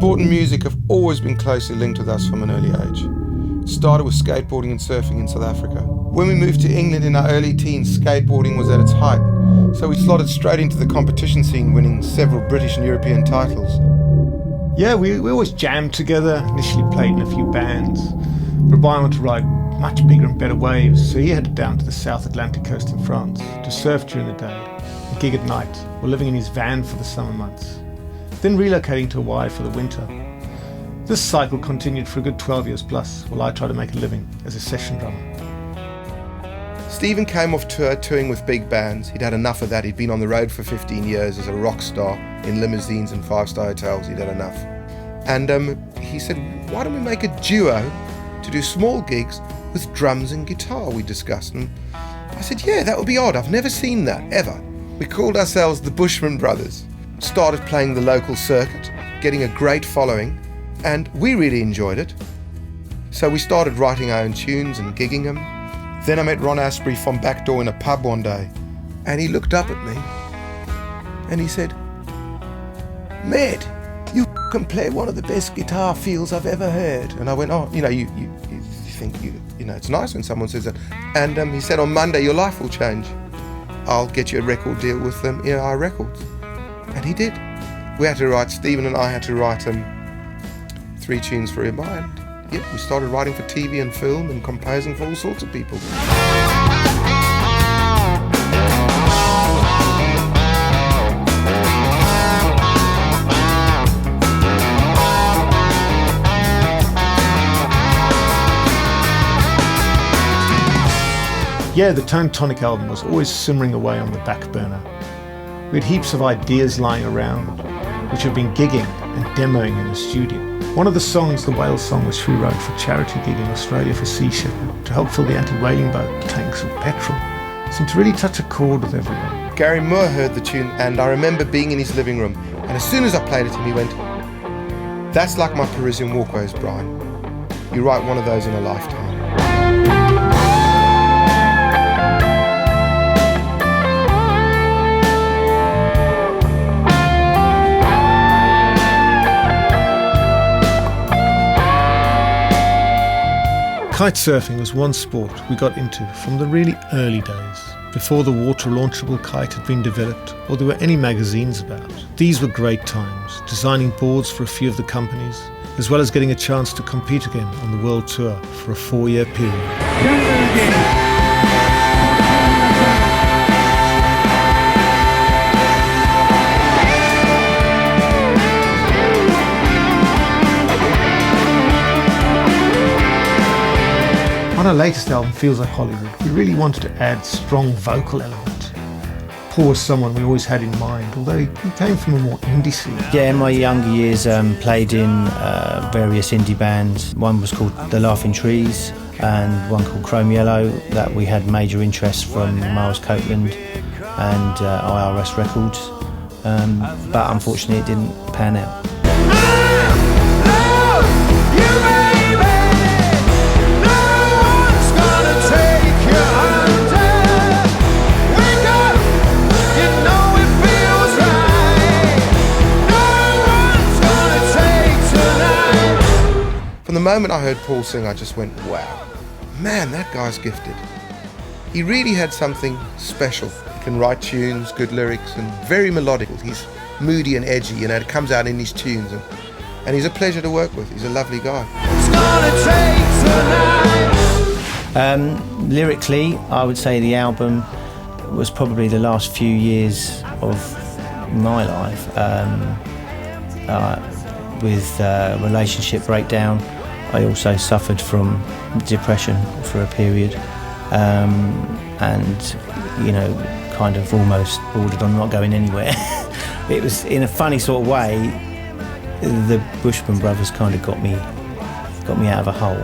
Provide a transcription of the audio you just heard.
Sport and music have always been closely linked with us from an early age. It started with skateboarding and surfing in South Africa. When we moved to England in our early teens, skateboarding was at its height, so we slotted straight into the competition scene, winning several British and European titles. Yeah, we always jammed together, initially played in a few bands. But Brian wanted to ride much bigger and better waves, so he headed down to the South Atlantic coast in France to surf during the day and gig at night, while living in his van for the summer months, then relocating to Hawaii for the winter. This cycle continued for a good 12 years plus, while I tried to make a living as a session drummer. Stephen came off tour touring with big bands. He'd had enough of that. He'd been on the road for 15 years as a rock star in limousines and five-star hotels. He'd had enough. And he said, why don't we make a duo to do small gigs with drums and guitar, we discussed. And I said, yeah, that would be odd. I've never seen that, ever. We called ourselves the Bushman Brothers. Started playing the local circuit, getting a great following, and we really enjoyed it. So we started writing our own tunes and gigging them. Then I met Ron Asprey from Backdoor in a pub one day, and he looked up at me and he said, mate, you can play one of the best guitar feels I've ever heard. And I went, oh, you think it's nice when someone says that. And he said, on Monday your life will change. I'll get you a record deal with them, ER Records. And he did. Stephen and I had to write 3 tunes for him. And yeah, we started writing for TV and film and composing for all sorts of people. Yeah, the Tone Tonic album was always simmering away on the back burner. We had heaps of ideas lying around, which had been gigging and demoing in the studio. One of the songs, the whale song, which we wrote for charity gig in Australia for Sea Shepherd to help fill the anti-whaling boat tanks with petrol, seemed to really touch a chord with everyone. Gary Moore heard the tune, and I remember being in his living room, and as soon as I played it to him, he went, that's like my Parisian walkways, Brian. You write one of those in a lifetime. Kite surfing was one sport we got into from the really early days, before the water-launchable kite had been developed or there were any magazines about. These were great times, designing boards for a few of the companies, as well as getting a chance to compete again on the world tour for a 4-year period. On our latest album, Feels Like Hollywood, we really wanted to add strong vocal element. Paul was someone we always had in mind, although he came from a more indie scene. Yeah, in my younger years, played in various indie bands. One was called The Laughing Trees and one called Chrome Yellow, that we had major interest from Miles Copeland and IRS Records, but unfortunately it didn't pan out. From the moment I heard Paul sing, I just went, wow, man, that guy's gifted. He really had something special. He can write tunes, good lyrics, and very melodic. He's moody and edgy, it comes out in his tunes. And he's a pleasure to work with. He's a lovely guy. Lyrically, I would say the album was probably the last few years of my life. With relationship breakdown, I also suffered from depression for a period, and kind of almost bordered on not going anywhere. It was, in a funny sort of way, the Bushman Brothers kind of got me out of a hole.